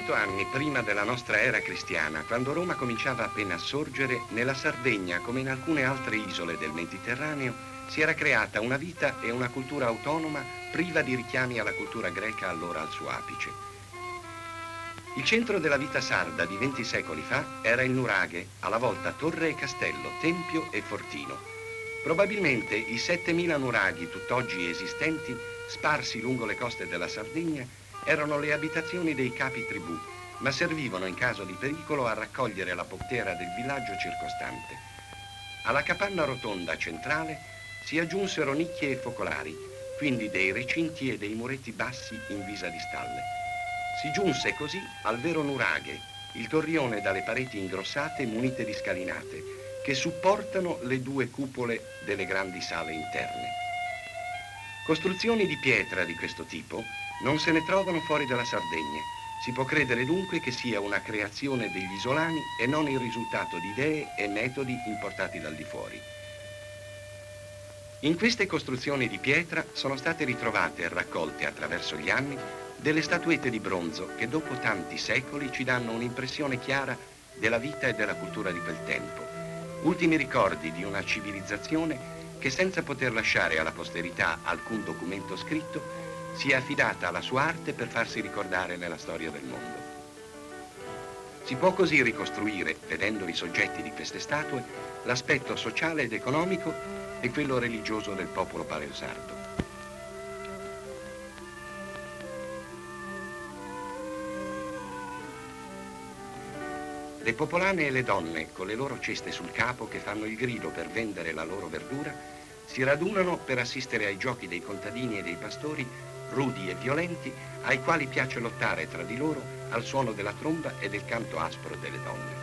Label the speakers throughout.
Speaker 1: 300 anni prima della nostra era cristiana, quando Roma cominciava appena a sorgere, nella Sardegna, come in alcune altre isole del Mediterraneo, si era creata una vita e una cultura autonoma priva di richiami alla cultura greca allora al suo apice. Il centro della vita sarda di 20 secoli fa era il nuraghe, alla volta torre e castello, tempio e fortino. Probabilmente i 7000 nuraghi tutt'oggi esistenti, sparsi lungo le coste della Sardegna, erano le abitazioni dei capi tribù, ma servivano in caso di pericolo a raccogliere la pottera del villaggio circostante. Alla capanna rotonda centrale si aggiunsero nicchie e focolari, quindi dei recinti e dei muretti bassi in visa di stalle. Si giunse così al vero nuraghe, il torrione dalle pareti ingrossate munite di scalinate, che supportano le due cupole delle grandi sale interne. Costruzioni di pietra di questo tipo non se ne trovano fuori dalla Sardegna. Si può credere dunque che sia una creazione degli isolani e non il risultato di idee e metodi importati dal di fuori. In queste costruzioni di pietra sono state ritrovate e raccolte attraverso gli anni delle statuette di bronzo che dopo tanti secoli ci danno un'impressione chiara della vita e della cultura di quel tempo. Ultimi ricordi di una civilizzazione che senza poter lasciare alla posterità alcun documento scritto si è affidata alla sua arte per farsi ricordare nella storia del mondo. Si può così ricostruire, vedendo i soggetti di queste statue, l'aspetto sociale ed economico e quello religioso del popolo paleosardo. Le popolane e le donne, con le loro ceste sul capo che fanno il grido per vendere la loro verdura, si radunano per assistere ai giochi dei contadini e dei pastori, rudi e violenti, ai quali piace lottare tra di loro al suono della tromba e del canto aspro delle donne.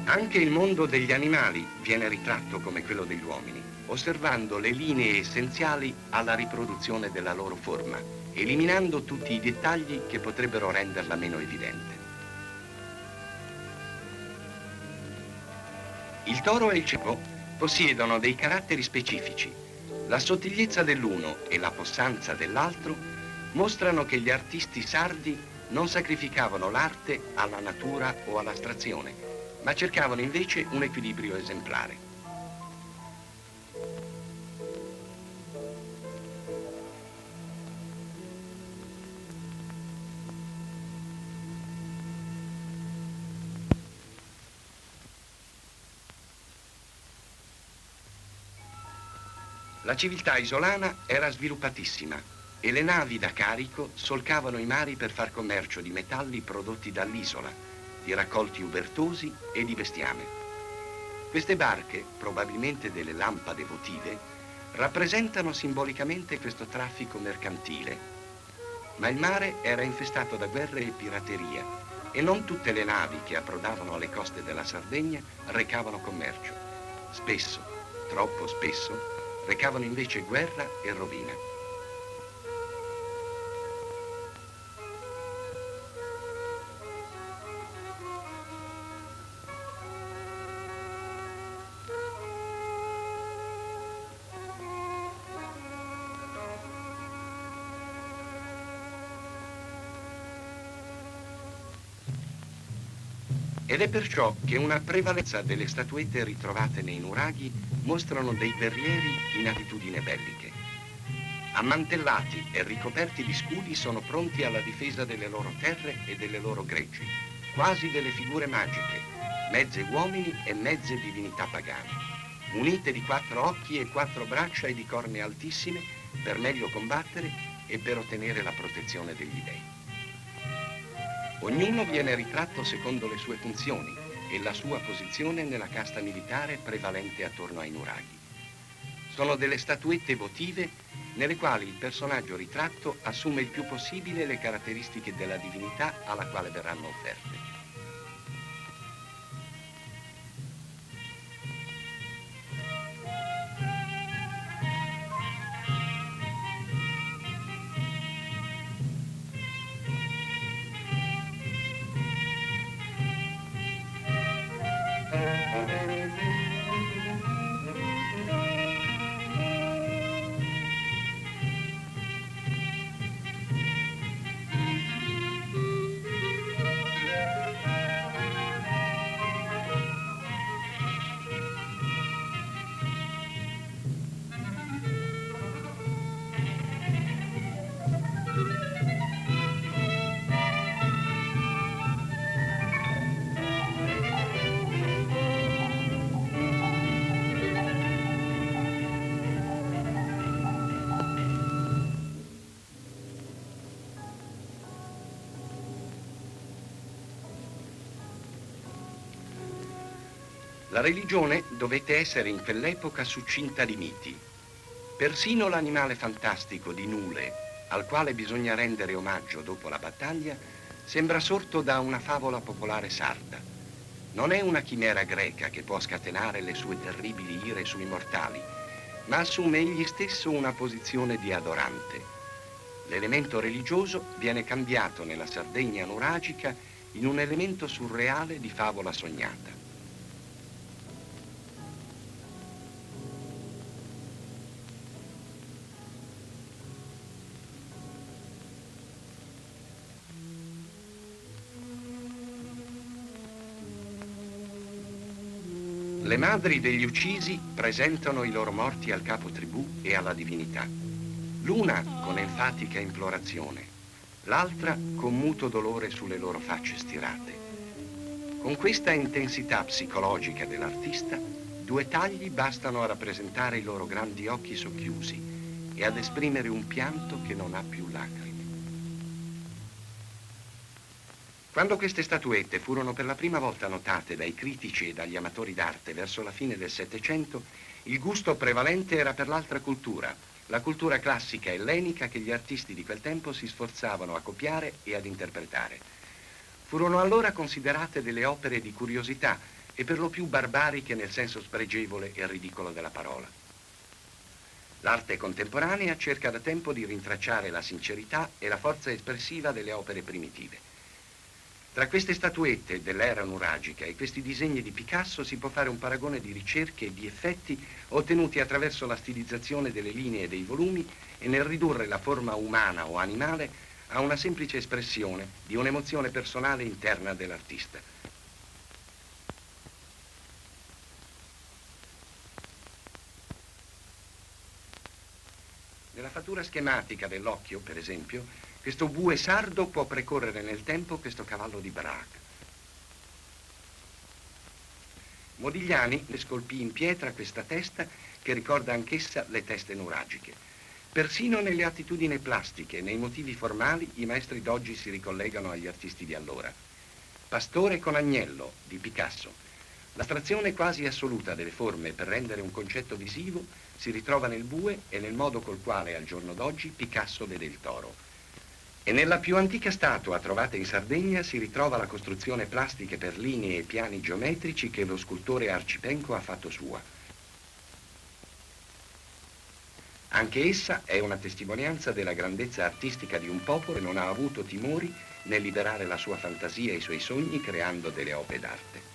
Speaker 1: Anche il mondo degli animali viene ritratto come quello degli uomini, osservando le linee essenziali alla riproduzione della loro forma, eliminando tutti i dettagli che potrebbero renderla meno evidente. Il toro e il ceppo possiedono dei caratteri specifici. La sottigliezza dell'uno e la possanza dell'altro mostrano che gli artisti sardi non sacrificavano l'arte alla natura o all'astrazione, ma cercavano invece un equilibrio esemplare. La civiltà isolana era sviluppatissima e le navi da carico solcavano i mari per far commercio di metalli prodotti dall'isola, di raccolti ubertosi e di bestiame. Queste barche, probabilmente delle lampade votive, rappresentano simbolicamente questo traffico mercantile. Ma il mare era infestato da guerre e pirateria e non tutte le navi che approdavano alle coste della Sardegna recavano commercio. Spesso, troppo spesso, recavano invece guerra e rovina. Ed è perciò che una prevalenza delle statuette ritrovate nei nuraghi mostrano dei guerrieri in attitudini belliche. Ammantellati e ricoperti di scudi sono pronti alla difesa delle loro terre e delle loro greggi, quasi delle figure magiche, mezze uomini e mezze divinità pagane, munite di 4 occhi e 4 braccia e di corne altissime per meglio combattere e per ottenere la protezione degli dei. Ognuno viene ritratto secondo le sue funzioni e la sua posizione nella casta militare prevalente attorno ai nuraghi. Sono delle statuette votive nelle quali il personaggio ritratto assume il più possibile le caratteristiche della divinità alla quale verranno offerte. La religione dovette essere in quell'epoca succinta di miti. Persino l'animale fantastico di Nule, al quale bisogna rendere omaggio dopo la battaglia, sembra sorto da una favola popolare sarda. Non è una chimera greca che può scatenare le sue terribili ire sui mortali, ma assume egli stesso una posizione di adorante. L'elemento religioso viene cambiato nella Sardegna nuragica in un elemento surreale di favola sognata. Le madri degli uccisi presentano i loro morti al capo tribù e alla divinità. L'una con enfatica implorazione, l'altra con muto dolore sulle loro facce stirate. Con questa intensità psicologica dell'artista, due tagli bastano a rappresentare i loro grandi occhi socchiusi e ad esprimere un pianto che non ha più lacrime. Quando queste statuette furono per la prima volta notate dai critici e dagli amatori d'arte verso la fine del Settecento, il gusto prevalente era per l'altra cultura, la cultura classica ellenica che gli artisti di quel tempo si sforzavano a copiare e ad interpretare. Furono allora considerate delle opere di curiosità e per lo più barbariche nel senso spregevole e ridicolo della parola. L'arte contemporanea cerca da tempo di rintracciare la sincerità e la forza espressiva delle opere primitive. Tra queste statuette dell'era nuragica e questi disegni di Picasso si può fare un paragone di ricerche e di effetti ottenuti attraverso la stilizzazione delle linee e dei volumi e nel ridurre la forma umana o animale a una semplice espressione di un'emozione personale interna dell'artista. Nella fattura schematica dell'occhio, per esempio, questo bue sardo può precorrere nel tempo questo cavallo di Braque. Modigliani ne scolpì in pietra questa testa che ricorda anch'essa le teste nuragiche. Persino nelle attitudini plastiche, nei motivi formali, i maestri d'oggi si ricollegano agli artisti di allora. Pastore con agnello, di Picasso. L'astrazione quasi assoluta delle forme per rendere un concetto visivo si ritrova nel bue e nel modo col quale al giorno d'oggi Picasso vede il toro. E nella più antica statua trovata in Sardegna si ritrova la costruzione plastica per linee e piani geometrici che lo scultore Arcipenco ha fatto sua. Anche essa è una testimonianza della grandezza artistica di un popolo che non ha avuto timori nel liberare la sua fantasia e i suoi sogni creando delle opere d'arte.